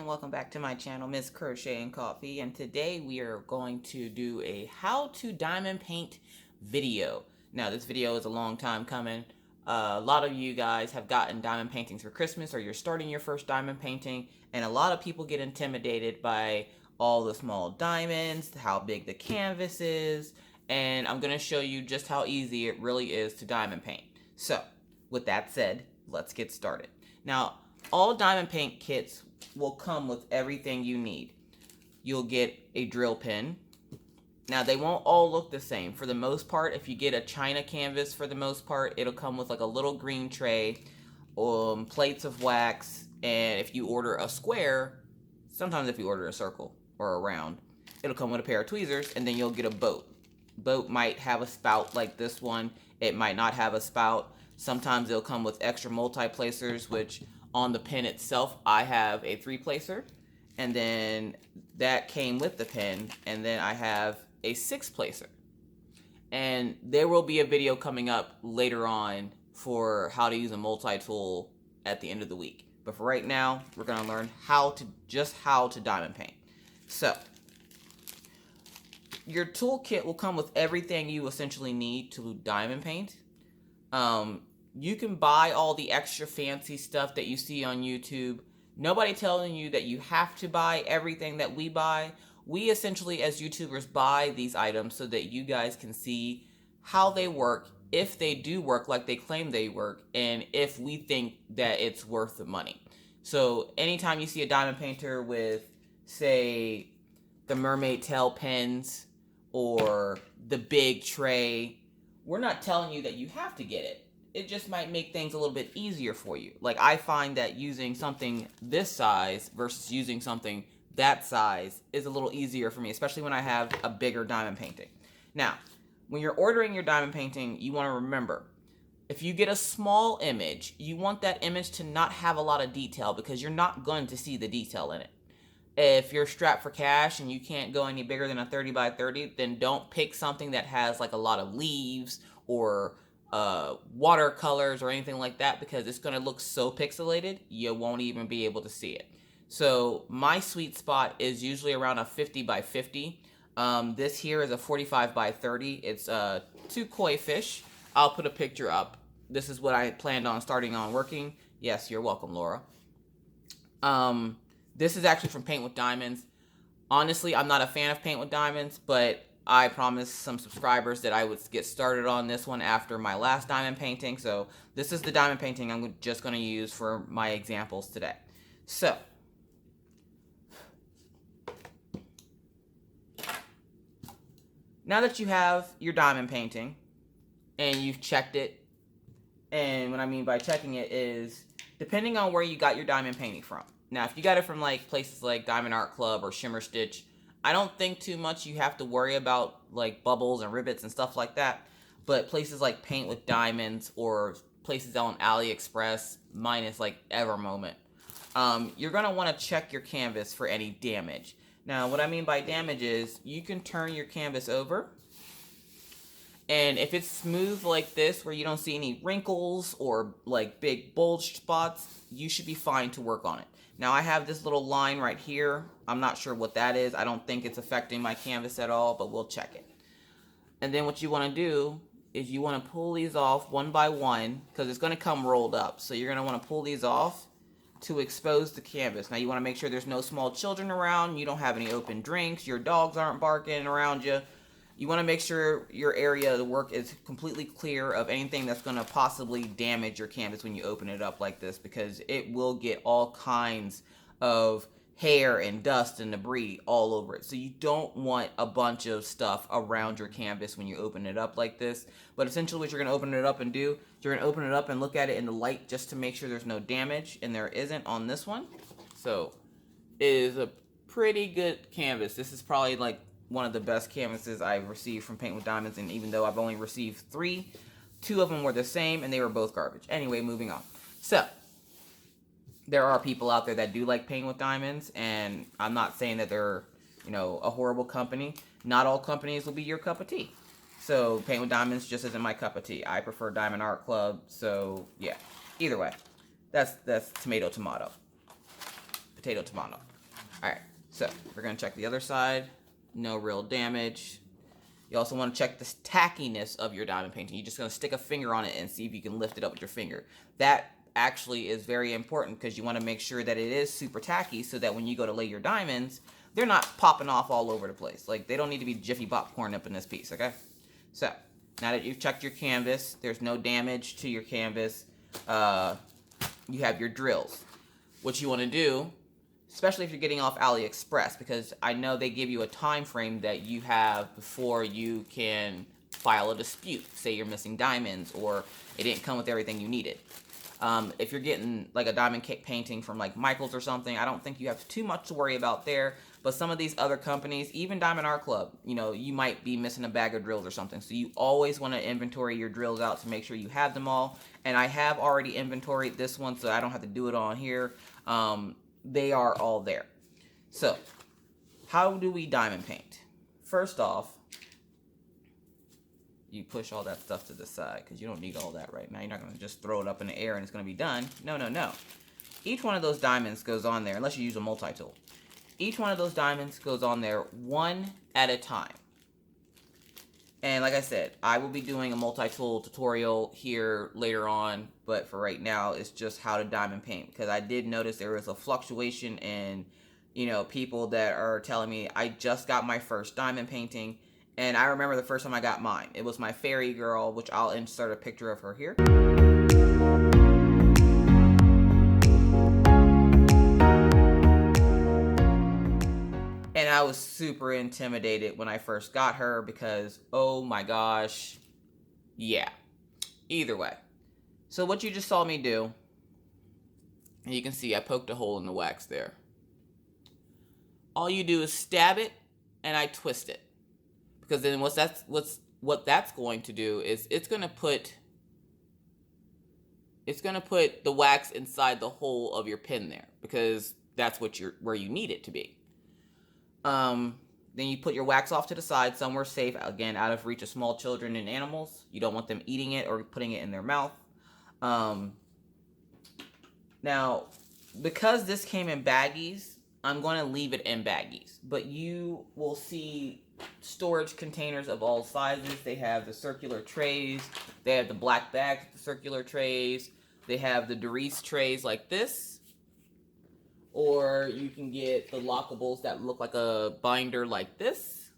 and welcome back to my channel, Miss Crochet and Coffee. And today we are going to do a how to diamond paint video. Now this video is a long time coming. A lot of you guys have gotten diamond paintings for Christmas, or you're starting your first diamond painting, and a lot of people get intimidated by all the small diamonds, how big the canvas is, and I'm going to show you just how easy it really is to diamond paint. So with that said, let's get started. Now all diamond paint kits will come with everything you need. You'll get a drill pin. Now they won't all look the same. For the most part, if you get a China canvas, for the most part, it'll come with like a little green tray, plates of wax, and if you order a square, sometimes if you order a circle or a round, it'll come with a pair of tweezers, and then you'll get a boat. Boat might have a spout like this one. It might not have a spout. Sometimes it'll come with extra multi-placers, which on the pin itself, I have a 3-placer, and then that came with the pin, and then I have a 6-placer. And there will be a video coming up later on for how to use a multi-tool at the end of the week. But for right now, we're going to learn how to diamond paint. So, your toolkit will come with everything you essentially need to diamond paint. You can buy all the extra fancy stuff that you see on YouTube. Nobody telling you that you have to buy everything that we buy. We essentially, as YouTubers, buy these items so that you guys can see how they work, if they do work like they claim they work, and if we think that it's worth the money. So anytime you see a diamond painter with, say, the mermaid tail pens or the big tray, we're not telling you that you have to get it. It just might make things a little bit easier for you. Like, I find that using something this size versus using something that size is a little easier for me, especially when I have a bigger diamond painting. Now, when you're ordering your diamond painting, you want to remember, if you get a small image, you want that image to not have a lot of detail because you're not going to see the detail in it. If you're strapped for cash and you can't go any bigger than a 30 by 30, then don't pick something that has like a lot of leaves or watercolors or anything like that, because it's going to look so pixelated you won't even be able to see it. So my sweet spot is usually around a 50 by 50. This here is a 45 by 30. It's 2 koi fish. I'll put a picture up. This is what I planned on starting on working. Yes, you're welcome, Laura. This is actually from Paint with Diamonds. Honestly, I'm not a fan of Paint with Diamonds, but I promised some subscribers that I would get started on this one after my last diamond painting. So this is the diamond painting I'm just going to use for my examples today. So, now that you have your diamond painting and you've checked it, and what I mean by checking it is depending on where you got your diamond painting from. Now, if you got it from like places like Diamond Art Club or Shimmer Stitch, I don't think too much you have to worry about like bubbles and rivets and stuff like that. But places like Paint with Diamonds or places on AliExpress, minus like Ever Moment, you're going to want to check your canvas for any damage. Now, what I mean by damage is you can turn your canvas over, and if it's smooth like this where you don't see any wrinkles or like big bulge spots, you should be fine to work on it. Now I have this little line right here. I'm not sure what that is. I don't think it's affecting my canvas at all, but we'll check it. And then what you want to do is you want to pull these off one by one, because it's going to come rolled up. So you're going to want to pull these off to expose the canvas. Now you want to make sure there's no small children around, you don't have any open drinks, your dogs aren't barking around you. You want to make sure your area of the work is completely clear of anything that's going to possibly damage your canvas when you open it up like this, because it will get all kinds of hair and dust and debris all over it. So you don't want a bunch of stuff around your canvas when you open it up like this. But essentially what you're going to open it up and do, you're going to open it up and look at it in the light just to make sure there's no damage, and there isn't on this one. So it is a pretty good canvas. This is probably like one of the best canvases I've received from Paint with Diamonds, and even though I've only received 3, 2 of them were the same and they were both garbage. Anyway, moving on. So there are people out there that do like Paint with Diamonds, and I'm not saying that they're, you know, a horrible company. Not all companies will be your cup of tea. So Paint with Diamonds just isn't my cup of tea. I prefer Diamond Art Club. So yeah, either way, that's tomato, tomato, potato, tomato. All right, so we're gonna check the other side. No real damage. You also want to check the tackiness of your diamond painting. You're just going to stick a finger on it and see if you can lift it up with your finger. That actually is very important because you want to make sure that it is super tacky so that when you go to lay your diamonds, they're not popping off all over the place. Like, they don't need to be Jiffy popcorn up in this piece, okay? So, now that you've checked your canvas, there's no damage to your canvas. You have your drills. What you want to do, especially if you're getting off AliExpress, because I know they give you a time frame that you have before you can file a dispute. Say you're missing diamonds or it didn't come with everything you needed. If you're getting like a diamond painting from like Michael's or something, I don't think you have too much to worry about there. But some of these other companies, even Diamond Art Club, you know, you might be missing a bag of drills or something. So you always want to inventory your drills out to make sure you have them all. And I have already inventoried this one, so I don't have to do it on here. They are all there. So, how do we diamond paint? First off, you push all that stuff to the side because you don't need all that right now. You're not going to just throw it up in the air and it's going to be done. No, no, no. Each one of those diamonds goes on there, unless you use a multi-tool. Each one of those diamonds goes on there one at a time. And like I said, I will be doing a multi-tool tutorial here later on, but for right now, it's just how to diamond paint. Because I did notice there was a fluctuation in, you know, people that are telling me, I just got my first diamond painting, and I remember the first time I got mine. It was my fairy girl, which I'll insert a picture of her here. And I was super intimidated when I first got her because, oh my gosh, yeah. Either way. So what you just saw me do, and you can see I poked a hole in the wax there. All you do is stab it, and I twist it. Because then what that's going to do is it's going to put the wax inside the hole of your pin there, because that's where you need it to be. Then you put your wax off to the side, somewhere safe, again, out of reach of small children and animals. You don't want them eating it or putting it in their mouth. Now, because this came in baggies, I'm going to leave it in baggies. But you will see storage containers of all sizes. They have the circular trays. They have the black bags with the circular trays. They have the Doris trays like this. Or you can get the lockables that look like a binder like this.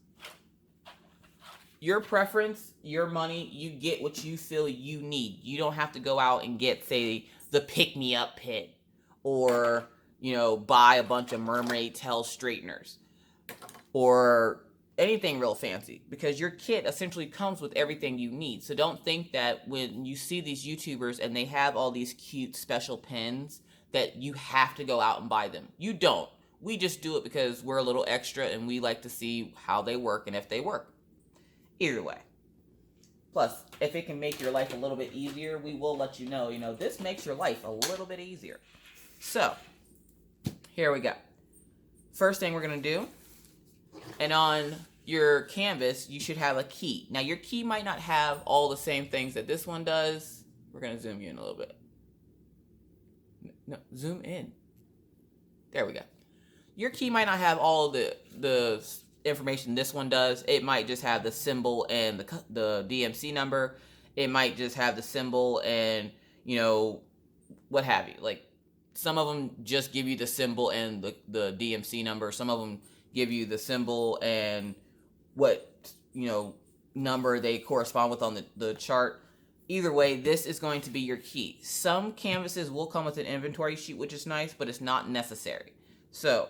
Your preference, your money, you get what you feel you need. You don't have to go out and get, say, the pick-me-up pit. Or, you know, buy a bunch of mermaid tail straighteners. Or anything real fancy. Because your kit essentially comes with everything you need. So don't think that when you see these YouTubers and they have all these cute special pins, that you have to go out and buy them. You don't. We just do it because we're a little extra and we like to see how they work and if they work. Either way. Plus, if it can make your life a little bit easier, we will let you know, this makes your life a little bit easier. So, here we go. First thing we're going to do, and on your canvas, you should have a key. Now, your key might not have all the same things that this one does. We're going to zoom you in a little bit. No, zoom in. There we go. Your key might not have all the information this one does. It might just have the symbol and the DMC number. It might just have the symbol and, what have you. Like, some of them just give you the symbol and the DMC number. Some of them give you the symbol and what, number they correspond with on the chart. Either way, this is going to be your key. Some canvases will come with an inventory sheet, which is nice, but it's not necessary. So,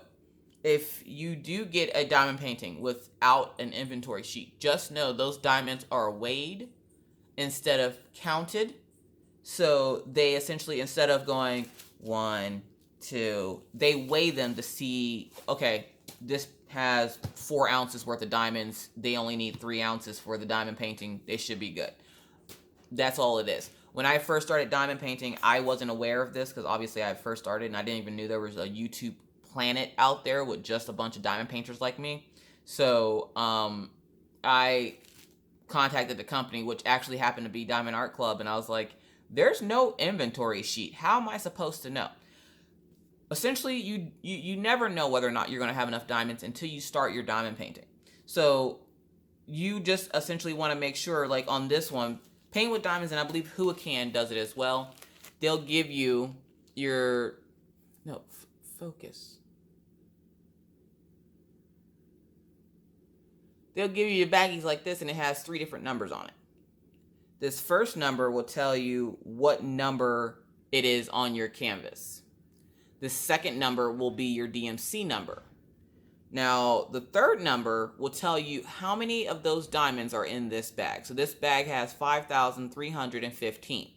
if you do get a diamond painting without an inventory sheet, just know those diamonds are weighed instead of counted. So, they essentially, instead of going 1, 2, they weigh them to see, okay, this has 4 ounces worth of diamonds. They only need 3 ounces for the diamond painting. They should be good. That's all it is. When I first started diamond painting, I wasn't aware of this because obviously I first started and I didn't even know there was a YouTube planet out there with just a bunch of diamond painters like me. So I contacted the company, which actually happened to be Diamond Art Club, and I was like, there's no inventory sheet. How am I supposed to know? essentially you never know whether or not you're going to have enough diamonds until you start your diamond painting. So you just essentially want to make sure, like on this one, paint with diamonds, and I believe Huacan does it as well. They'll give you your focus. They'll give you your baggies like this, and it has 3 different numbers on it. This first number will tell you what number it is on your canvas. The second number will be your DMC number. Now, the third number will tell you how many of those diamonds are in this bag. So this bag has 5,315.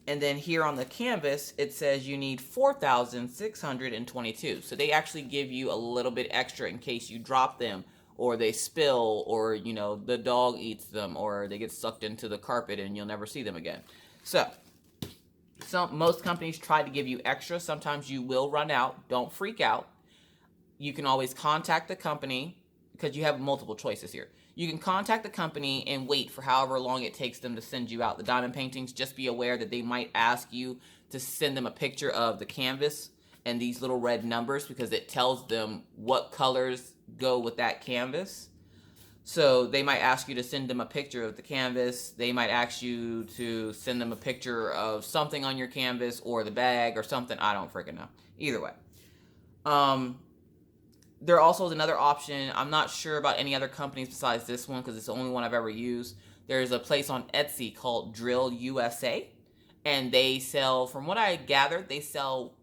And then here on the canvas, it says you need 4,622. So they actually give you a little bit extra in case you drop them, or they spill, or, you know, the dog eats them, or they get sucked into the carpet and you'll never see them again. So most companies try to give you extra. Sometimes you will run out. Don't freak out. You can always contact the company, because you have multiple choices here. You can contact the company and wait for however long it takes them to send you out the diamond paintings. Just be aware that they might ask you to send them a picture of the canvas and these little red numbers, because it tells them what colors go with that canvas. So they might ask you to send them a picture of the canvas. They might ask you to send them a picture of something on your canvas or the bag or something. I don't freaking know. Either way. There also is another option. I'm not sure about any other companies besides this one, because it's the only one I've ever used. There's a place on Etsy called Drill USA, and they sell, from what I gathered, they sell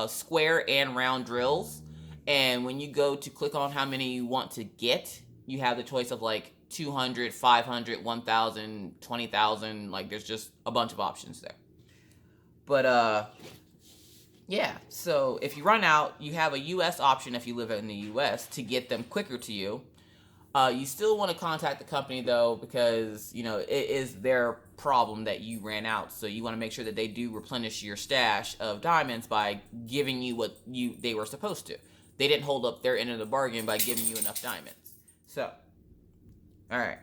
square and round drills. And when you go to click on how many you want to get, you have the choice of like 200, 500, 1,000, 20,000. Like, there's just a bunch of options there. But yeah, so if you run out, you have a US option if you live in the US to get them quicker to you. You still want to contact the company, though, because, you know, it is their problem that you ran out. So you want to make sure that they do replenish your stash of diamonds by giving you what they were supposed to. They didn't hold up their end of the bargain by giving you enough diamonds. So, all right,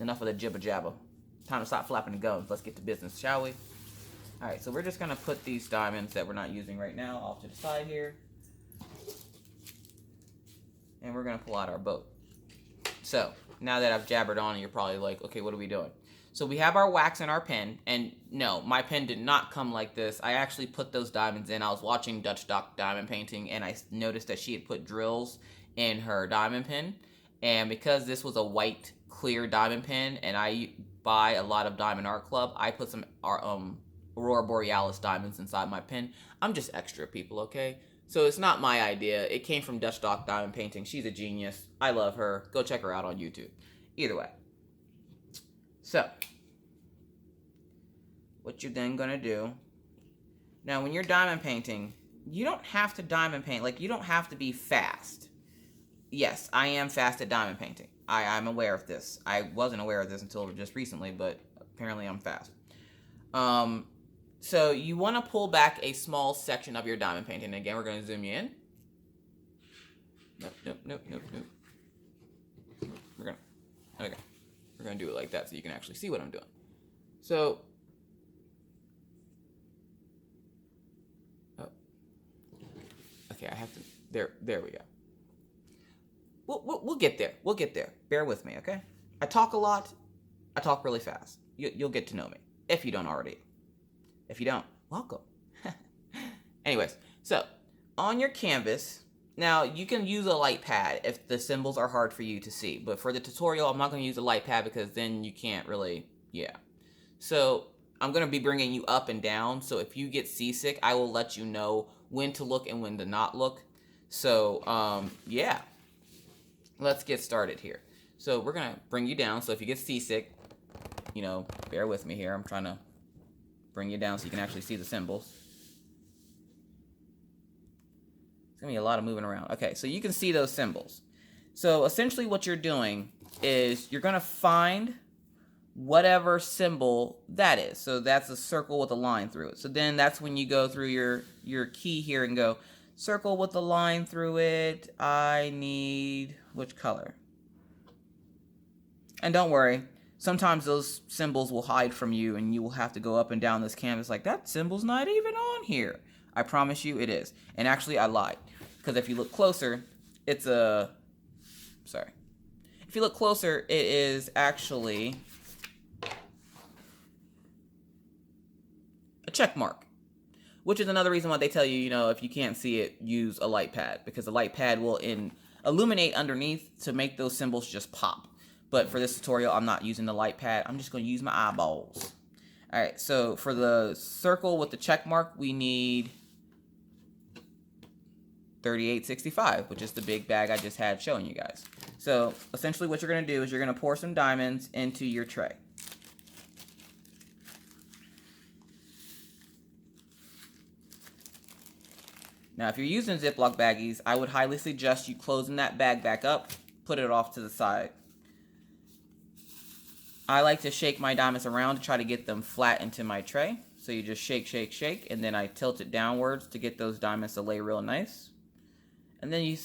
enough of the jibber jabber. Time to stop flapping the gums. Let's get to business, shall we? All right, so we're just gonna put these diamonds that we're not using right now off to the side here, and we're gonna pull out our boat. So now that I've jabbered on, you're probably like, okay, what are we doing? So we have our wax and our pen, and no, my pen did not come like this. I actually put those diamonds in. I was watching Dutch Doc diamond painting, and I noticed that she had put drills in her diamond pen. And because this was a white, clear diamond pen, and I buy a lot of Diamond Art Club, I put some Aurora Borealis diamonds inside my pen. I'm just extra, people, okay? So it's not my idea. It came from Dutch Doc Diamond Painting. She's a genius. I love her. Go check her out on YouTube. Either way. So, what you're then going to do, now when you're diamond painting, you don't have to diamond paint. Like, you don't have to be fast. Yes, I am fast at diamond painting. I'm aware of this. I wasn't aware of this until just recently, but apparently I'm fast. So you want to pull back a small section of your diamond painting. Again, we're going to zoom you in. Nope. We're going to do it like that so you can actually see what I'm doing. So, okay, I have to, there we go. We'll get there. We'll get there. Bear with me, okay? I talk a lot. I talk really fast. You'll get to know me, if you don't already. If you don't, welcome. Anyways, so on your canvas, now you can use a light pad if the symbols are hard for you to see. But for the tutorial, I'm not going to use a light pad because then you can't really, yeah. So I'm going to be bringing you up and down. So if you get seasick, I will let you know when to look and when to not look. So, yeah. Let's get started here. So we're going to bring you down. So if you get seasick, you know, bear with me here. I'm trying to bring you down so you can actually see the symbols. It's going to be a lot of moving around. Okay, so you can see those symbols. So essentially what you're doing is you're going to find whatever symbol that is. So that's a circle with a line through it. So then that's when you go through your key here and go, circle with a line through it. I need which color? And don't worry, sometimes those symbols will hide from you and you will have to go up and down this canvas like, that symbol's not even on here. I promise you it is. And actually, I lied. Because if you look closer, it's a... Sorry. If you look closer, it is actually a check mark. Which is another reason why they tell you, you know, if you can't see it, use a light pad. Because the light pad will illuminate underneath to make those symbols just pop. But for this tutorial, I'm not using the light pad. I'm just going to use my eyeballs. Alright, so for the circle with the check mark, we need 3865, which is the big bag I just had showing you guys. So essentially what you're going to do is you're going to pour some diamonds into your tray. Now, if you're using Ziploc baggies, I would highly suggest you closing that bag back up, put it off to the side. I like to shake my diamonds around to try to get them flat into my tray. So you just shake, shake, shake, and then I tilt it downwards to get those diamonds to lay real nice. And then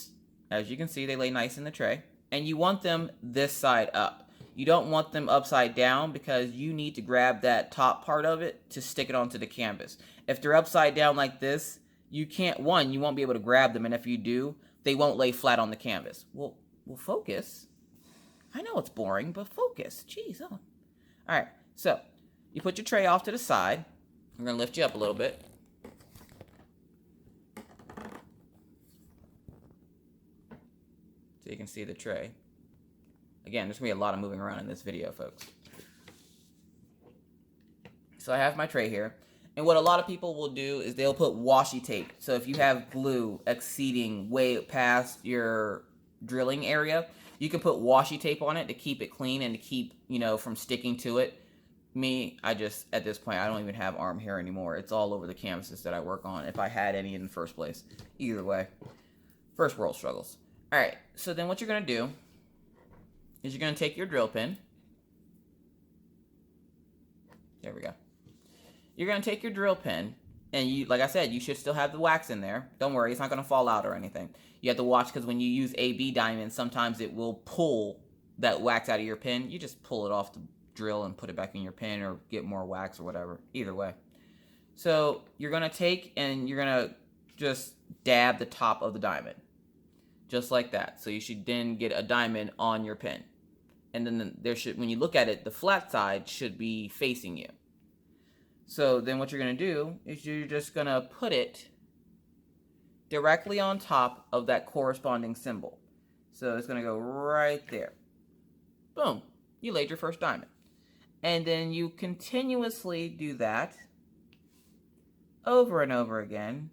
as you can see, they lay nice in the tray. And you want them this side up. You don't want them upside down because you need to grab that top part of it to stick it onto the canvas. If they're upside down like this, you won't be able to grab them, and if you do, they won't lay flat on the canvas. Well, focus. I know it's boring, but focus. Jeez. Oh. All right, so you put your tray off to the side. I'm going to lift you up a little bit. So you can see the tray. Again, there's going to be a lot of moving around in this video, folks. So I have my tray here. And what a lot of people will do is they'll put washi tape. So if you have glue exceeding way past your drilling area, you can put washi tape on it to keep it clean and to keep, you know, from sticking to it. Me, at this point, I don't even have arm hair anymore. It's all over the canvases that I work on, if I had any in the first place. Either way, first world struggles. All right, so then what you're going to do is you're going to take your drill pin. There we go. You're going to take your drill pin, and you, like I said, you should still have the wax in there. Don't worry, it's not going to fall out or anything. You have to watch, because when you use AB diamonds, sometimes it will pull that wax out of your pin. You just pull it off the drill and put it back in your pin, or get more wax or whatever. Either way. So you're going to take and you're going to just dab the top of the diamond. Just like that. So you should then get a diamond on your pin. And then when you look at it, the flat side should be facing you. So then what you're going to do is you're just going to put it directly on top of that corresponding symbol. So it's going to go right there. Boom. You laid your first diamond. And then you continuously do that over and over again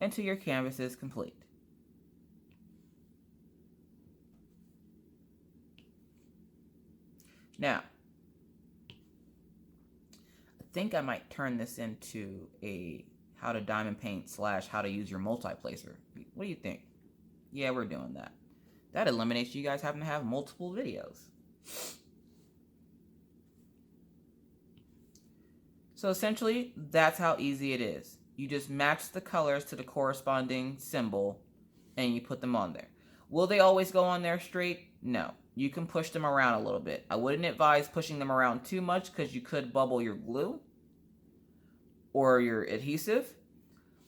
until your canvas is complete. Now, I think I might turn this into a how to diamond paint / how to use your Multiplacer. What do you think? Yeah, we're doing that. That eliminates you guys having to have multiple videos. So essentially, that's how easy it is. You just match the colors to the corresponding symbol and you put them on there. Will they always go on there straight? No. You can push them around a little bit. I wouldn't advise pushing them around too much because you could bubble your glue or your adhesive.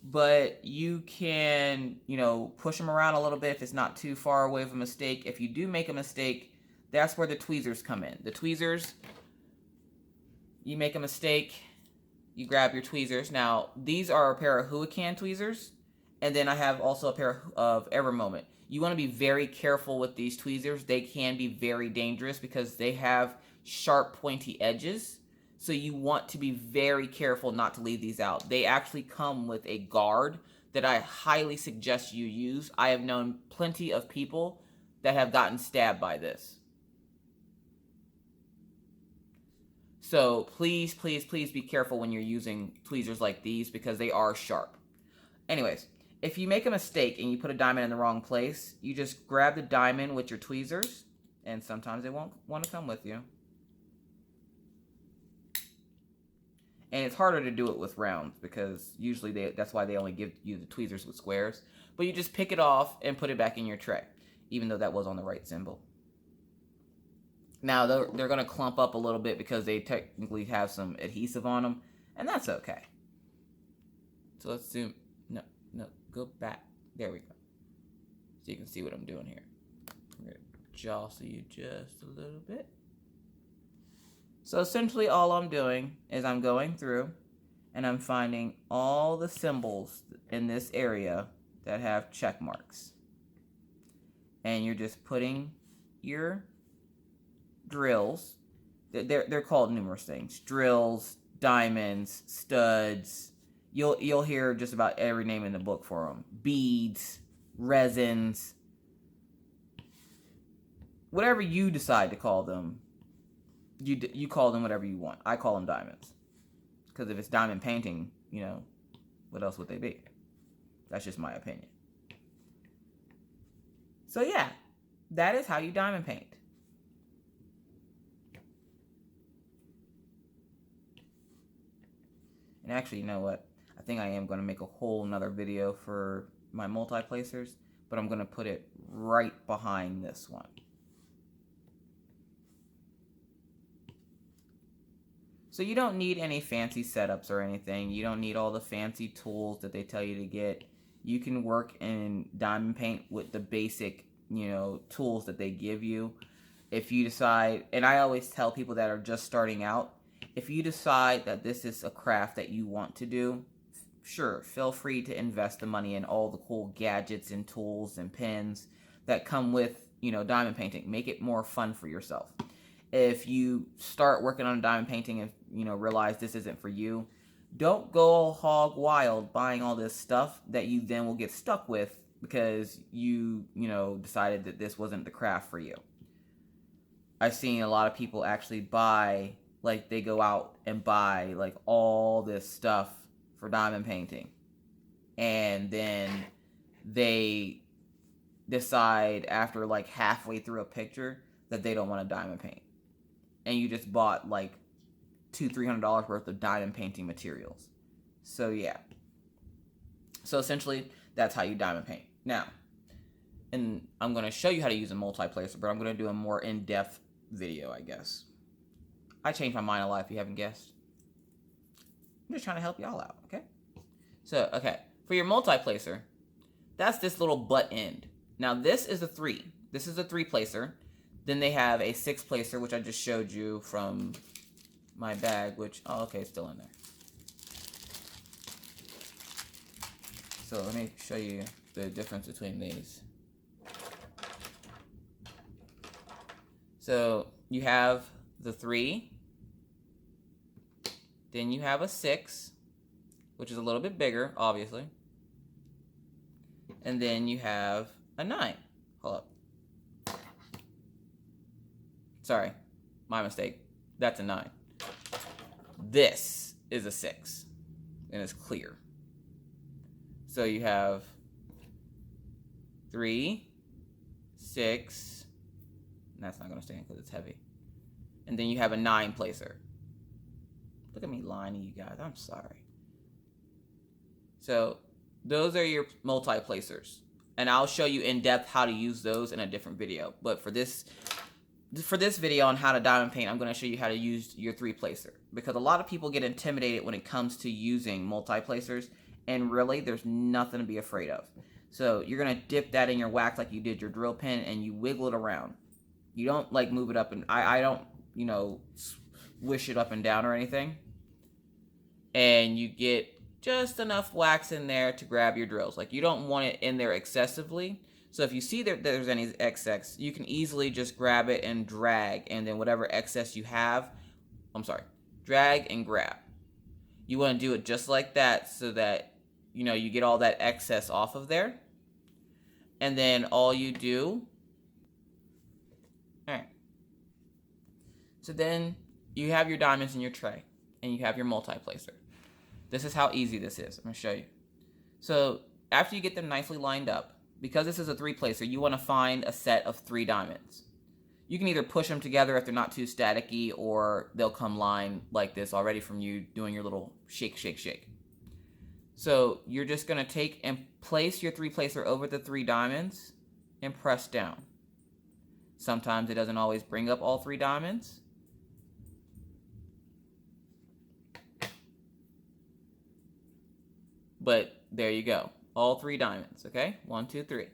But you can, push them around a little bit if it's not too far away of a mistake. If you do make a mistake, that's where the tweezers come in. The tweezers, you make a mistake, you grab your tweezers. Now, these are a pair of Huracan tweezers, and then I have also a pair of Ever Moment. You want to be very careful with these tweezers. They can be very dangerous because they have sharp, pointy edges. So you want to be very careful not to leave these out. They actually come with a guard that I highly suggest you use. I have known plenty of people that have gotten stabbed by this. So please, please, please be careful when you're using tweezers like these because they are sharp. Anyways, if you make a mistake and you put a diamond in the wrong place, you just grab the diamond with your tweezers, and sometimes they won't want to come with you. And it's harder to do it with rounds because usually that's why they only give you the tweezers with squares. But you just pick it off and put it back in your tray, even though that was on the right symbol. Now, they're going to clump up a little bit because they technically have some adhesive on them, and that's okay. So let's zoom. No, go back. There we go. So you can see what I'm doing here. I'm going to jostle you just a little bit. So essentially all I'm doing is I'm going through and I'm finding all the symbols in this area that have check marks. And you're just putting your drills, they're called numerous things, drills, diamonds, studs, you'll hear just about every name in the book for them, beads, resins, whatever you decide to call them, you call them whatever you want. I call them diamonds, because if it's diamond painting, you know, what else would they be? That's just my opinion. So yeah, that is how you diamond paint. And actually, you know what? I think I am going to make a whole nother video for my multiplacers, but I'm going to put it right behind this one. So you don't need any fancy setups or anything. You don't need all the fancy tools that they tell you to get. You can work in diamond paint with the basic, you know, tools that they give you. If you decide, and I always tell people that are just starting out, if you decide that this is a craft that you want to do, sure, feel free to invest the money in all the cool gadgets and tools and pins that come with, you know, diamond painting. Make it more fun for yourself. If you start working on diamond painting and, you know, realize this isn't for you, don't go hog wild buying all this stuff that you then will get stuck with because you know, decided that this wasn't the craft for you. I've seen a lot of people actually buy, like, they go out and buy, like, all this stuff for diamond painting. And then they decide after, like, halfway through a picture that they don't want to diamond paint. And you just bought, like, $200-300 worth of diamond painting materials. So, yeah. So, essentially, that's how you diamond paint. Now, and I'm going to show you how to use a multiplacer, but I'm going to do a more in-depth video, I guess. I changed my mind a lot if you haven't guessed. I'm just trying to help y'all out, okay? So, okay. For your multiplacer, that's this little butt end. Now, this is a 3. This is a 3-placer. Then they have a 6-placer, which I just showed you from my bag, which, oh, okay, it's still in there. So let me show you the difference between these. So you have the 3, then you have a 6, which is a little bit bigger, obviously. And then you have a 9. Hold up. Sorry, my mistake. That's a 9. This is a 6, and it's clear. So you have 3, 6, and that's not going to stand because it's heavy. And then you have a 9-placer. Look at me lying to you guys. I'm sorry. So those are your multi-placers. And I'll show you in depth how to use those in a different video. But for this video on how to diamond paint, I'm going to show you how to use your 3-placer. Because a lot of people get intimidated when it comes to using multi-placers. And really, there's nothing to be afraid of. So you're going to dip that in your wax like you did your drill pin, and you wiggle it around. You don't, like, move it up. And I don't, you know, swish it up and down or anything. And you get just enough wax in there to grab your drills. Like, you don't want it in there excessively. So if you see that there's any excess, you can easily just grab it and drag. And then whatever excess you have, drag and grab. You want to do it just like that so that, you know, you get all that excess off of there. And then all you do, all right. So then you have your diamonds in your tray and you have your multiplacer. This is how easy this is. I'm going to show you. So after you get them nicely lined up, because this is a 3-placer, you want to find a set of 3 diamonds. You can either push them together if they're not too staticky, or they'll come lined like this already from you doing your little shake, shake, shake. So you're just going to take and place your 3-placer over the 3 diamonds and press down. Sometimes it doesn't always bring up all 3 diamonds. But there you go. All 3 diamonds, okay? 1, 2, 3.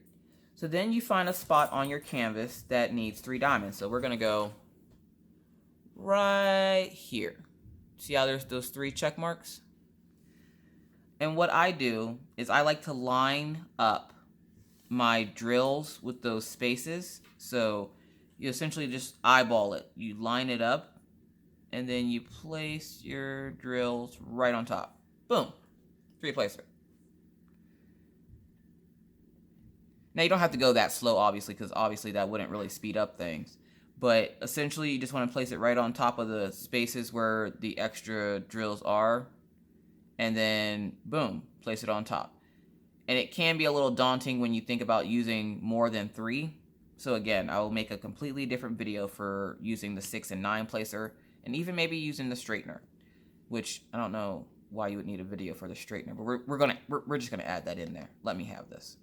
So then you find a spot on your canvas that needs 3 diamonds. So we're going to go right here. See how there's those 3 check marks? And what I do is I like to line up my drills with those spaces. So you essentially just eyeball it. You line it up, and then you place your drills right on top. Boom. 3-placer. Now you don't have to go that slow, obviously, because obviously that wouldn't really speed up things. But essentially you just want to place it right on top of the spaces where the extra drills are. And then, boom, place it on top. And it can be a little daunting when you think about using more than 3. So again, I will make a completely different video for using the 6 and 9 placer, and even maybe using the straightener, which I don't know why you would need a video for the straightener, but we're just gonna add that in there. Let me have this.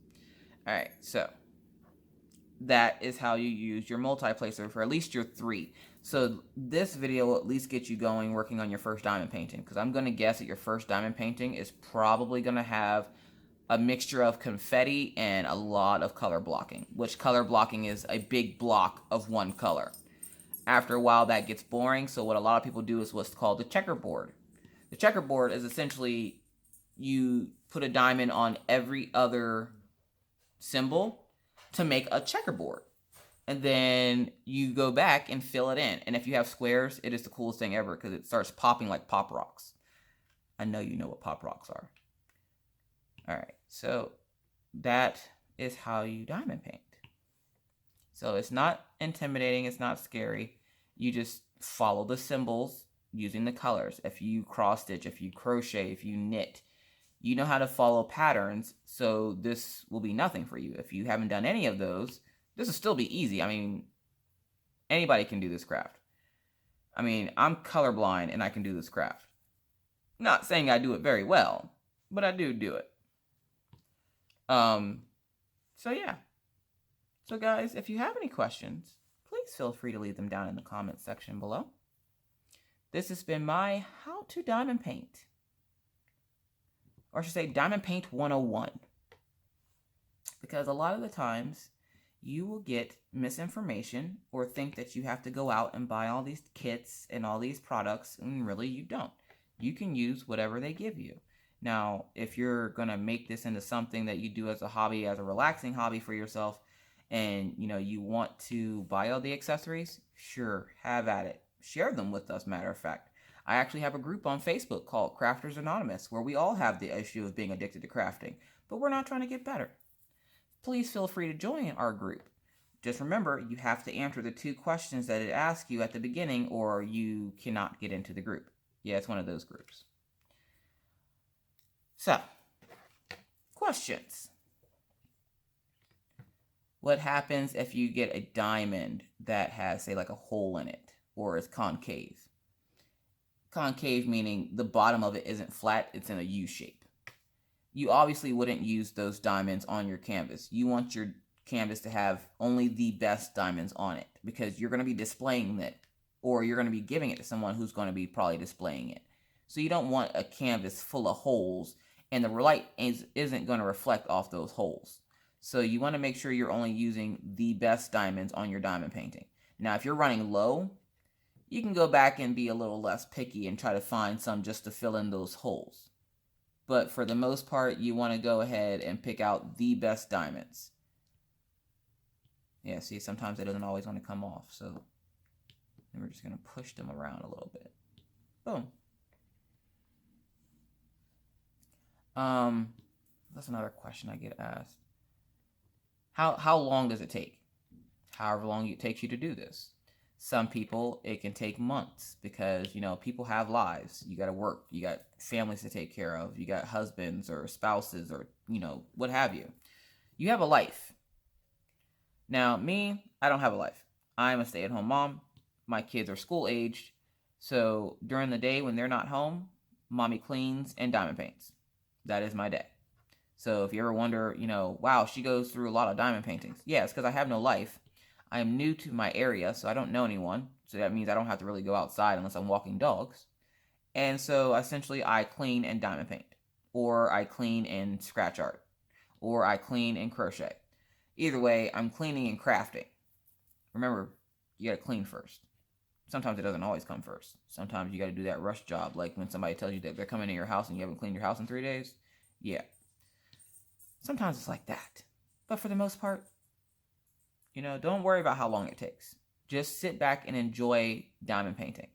All right, so that is how you use your multi-placer for at least your 3. So this video will at least get you going working on your first diamond painting, because I'm gonna guess that your first diamond painting is probably gonna have a mixture of confetti and a lot of color blocking, which color blocking is a big block of one color. After a while, that gets boring, so what a lot of people do is what's called the checkerboard. The checkerboard is essentially you put a diamond on every other symbol to make a checkerboard. And then you go back and fill it in. And if you have squares, it is the coolest thing ever because it starts popping like pop rocks. I know you know what pop rocks are. All right, so that is how you diamond paint. So it's not intimidating, it's not scary. You just follow the symbols using the colors. If you cross stitch, if you crochet, if you knit, you know how to follow patterns, so this will be nothing for you. If you haven't done any of those, this will still be easy. I mean, anybody can do this craft. I mean, I'm colorblind and I can do this craft. Not saying I do it very well, but I do it. So yeah. So guys, if you have any questions, please feel free to leave them down in the comment section below. This has been my How to Diamond Paint. Or I should say Diamond Paint 101. Because a lot of the times, you will get misinformation or think that you have to go out and buy all these kits and all these products, and really you don't. You can use whatever they give you. Now, if you're going to make this into something that you do as a hobby, as a relaxing hobby for yourself, and you want to buy all the accessories, sure, have at it. Share them with us, matter of fact. I actually have a group on Facebook called Crafters Anonymous, where we all have the issue of being addicted to crafting, but we're not trying to get better. Please feel free to join our group. Just remember, you have to answer the 2 questions that it asks you at the beginning, or you cannot get into the group. Yeah, it's one of those groups. So, questions. What happens if you get a diamond that has, say, like a hole in it, or is concave? Concave meaning the bottom of it isn't flat, it's in a U shape. You obviously wouldn't use those diamonds on your canvas. You want your canvas to have only the best diamonds on it, because you're going to be displaying it, or you're going to be giving it to someone who's going to be probably displaying it. So you don't want a canvas full of holes, and the light isn't going to reflect off those holes. So you want to make sure you're only using the best diamonds on your diamond painting. Now, if you're running low, you can go back and be a little less picky and try to find some just to fill in those holes. But for the most part, you want to go ahead and pick out the best diamonds. Yeah, see, sometimes it doesn't always want to come off. So then we're just going to push them around a little bit. Boom. That's another question I get asked. How long does it take? However long it takes you to do this. Some people, it can take months because, people have lives. You got to work. You got families to take care of. You got husbands or spouses or, what have you. You have a life. Now, me, I don't have a life. I'm a stay-at-home mom. My kids are school-aged. So during the day when they're not home, mommy cleans and diamond paints. That is my day. So if you ever wonder, wow, she goes through a lot of diamond paintings. Yeah, it's because I have no life. I am new to my area, so I don't know anyone. So that means I don't have to really go outside unless I'm walking dogs. And so essentially I clean and diamond paint. or I clean in scratch art, or I clean in crochet. Either way, I'm cleaning and crafting. Remember, you gotta clean first. Sometimes it doesn't always come first. Sometimes you gotta do that rush job, like when somebody tells you that they're coming to your house and you haven't cleaned your house in 3 days. Yeah. Sometimes it's like that. But for the most part, don't worry about how long it takes. Just sit back and enjoy diamond painting.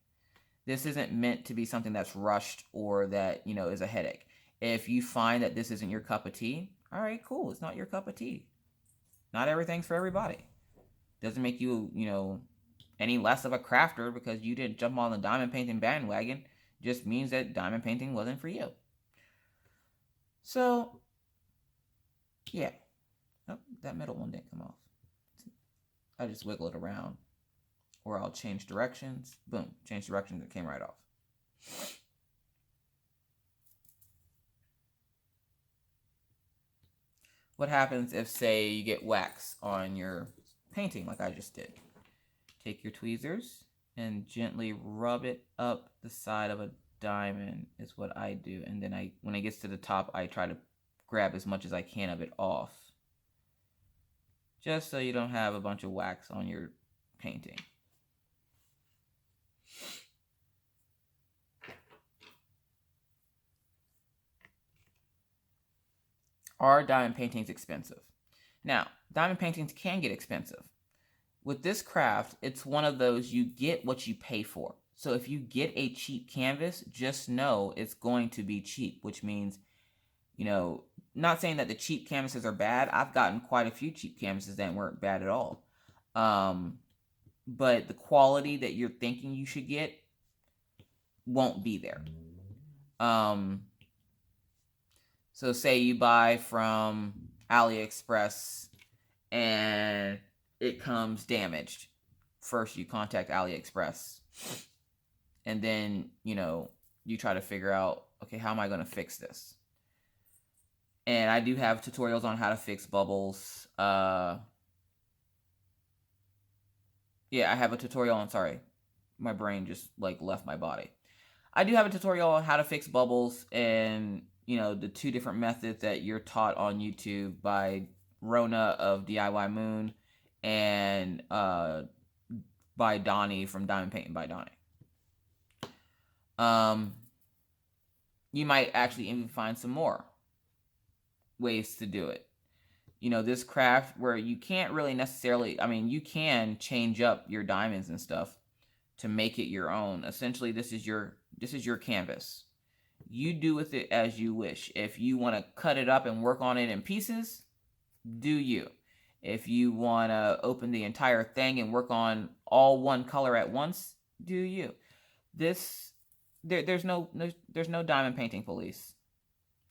This isn't meant to be something that's rushed or that, is a headache. If you find that this isn't your cup of tea, all right, cool. It's not your cup of tea. Not everything's for everybody. Doesn't make you, any less of a crafter because you didn't jump on the diamond painting bandwagon. Just means that diamond painting wasn't for you. So, yeah. Oh, that middle one didn't come off. I just wiggle it around. Or I'll change directions. Boom. Change directions. It came right off. What happens if, say, you get wax on your painting like I just did? Take your tweezers and gently rub it up the side of a diamond is what I do. And then when it gets to the top, I try to grab as much as I can of it off. Just so you don't have a bunch of wax on your painting. Are diamond paintings expensive? Now, diamond paintings can get expensive. With this craft, it's one of those you get what you pay for. So if you get a cheap canvas, just know it's going to be cheap, which means, not saying that the cheap canvases are bad. I've gotten quite a few cheap canvases that weren't bad at all. But the quality that you're thinking you should get won't be there. So say you buy from AliExpress and it comes damaged. First, you contact AliExpress. And then, you try to figure out, okay, how am I going to fix this? And I do have tutorials on how to fix bubbles. Yeah, I have a tutorial on, sorry. My brain just, left my body. I do have a tutorial on how to fix bubbles and, the 2 different methods that you're taught on YouTube by Rona of DIY Moon and by Donnie from Diamond Painting by Donnie. You might actually even find some more ways to do it. This craft where you can't really necessarily, you can change up your diamonds and stuff to make it your own. Essentially, this is your canvas. You do with it as you wish. If you want to cut it up and work on it in pieces, do you. If you want to open the entire thing and work on all one color at once, do you. There's no diamond painting police.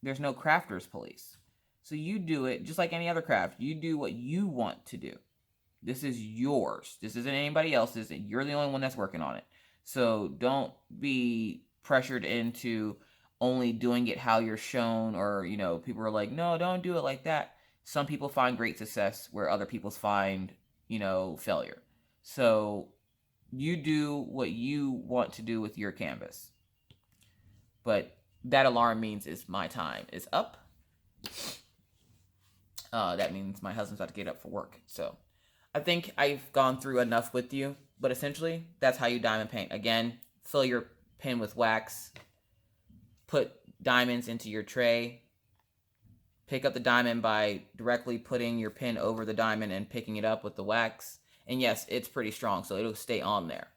There's no crafters police. So you do it just like any other craft. You do what you want to do. This is yours. This isn't anybody else's, and you're the only one that's working on it. So don't be pressured into only doing it how you're shown, or, people are like, no, don't do it like that. Some people find great success where other people find, failure. So you do what you want to do with your canvas. But that alarm means my time is up. That means my husband's about to get up for work. So I think I've gone through enough with you. But essentially, that's how you diamond paint. Again, fill your pen with wax. Put diamonds into your tray. Pick up the diamond by directly putting your pen over the diamond and picking it up with the wax. And yes, it's pretty strong, so it'll stay on there.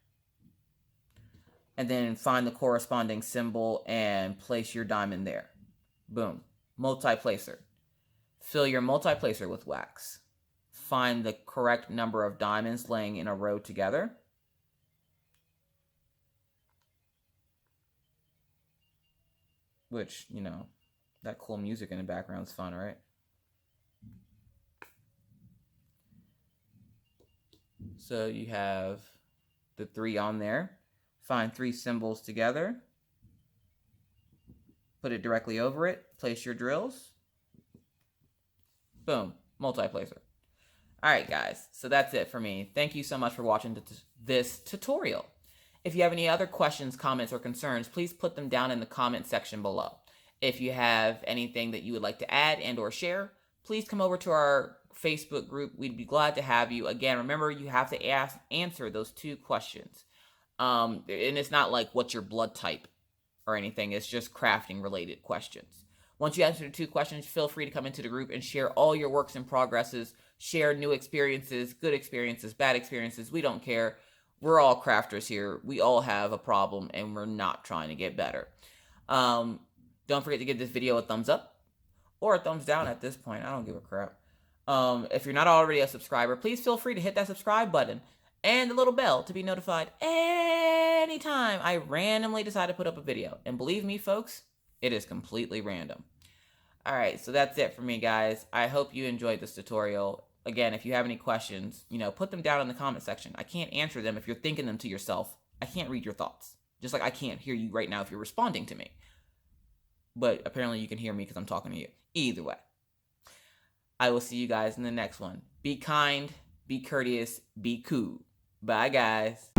And then find the corresponding symbol and place your diamond there. Boom. Multiplacer. Fill your multiplacer with wax. Find the correct number of diamonds laying in a row together. Which, that cool music in the background is fun, right? So you have the 3 on there. Find 3 symbols together. Put it directly over it. Place your drills. Boom. Multiplacer. Alright guys, so that's it for me. Thank you so much for watching this tutorial. If you have any other questions, comments, or concerns, please put them down in the comment section below. If you have anything that you would like to add and or share, please come over to our Facebook group. We'd be glad to have you. Again, remember, you have to answer those 2 questions. And it's not like what's your blood type or anything. It's just crafting related questions. Once you answer the 2 questions, feel free to come into the group and share all your works and progresses, share new experiences, good experiences, bad experiences. We don't care. We're all crafters here. We all have a problem and we're not trying to get better. Don't forget to give this video a thumbs up or a thumbs down at this point. I don't give a crap. If you're not already a subscriber, please feel free to hit that subscribe button and the little bell to be notified anytime I randomly decide to put up a video. And believe me, folks, it is completely random. Alright, so that's it for me, guys. I hope you enjoyed this tutorial. Again, if you have any questions, put them down in the comment section. I can't answer them if you're thinking them to yourself. I can't read your thoughts. Just like I can't hear you right now if you're responding to me. But apparently you can hear me because I'm talking to you. Either way, I will see you guys in the next one. Be kind, be courteous, be cool. Bye, guys.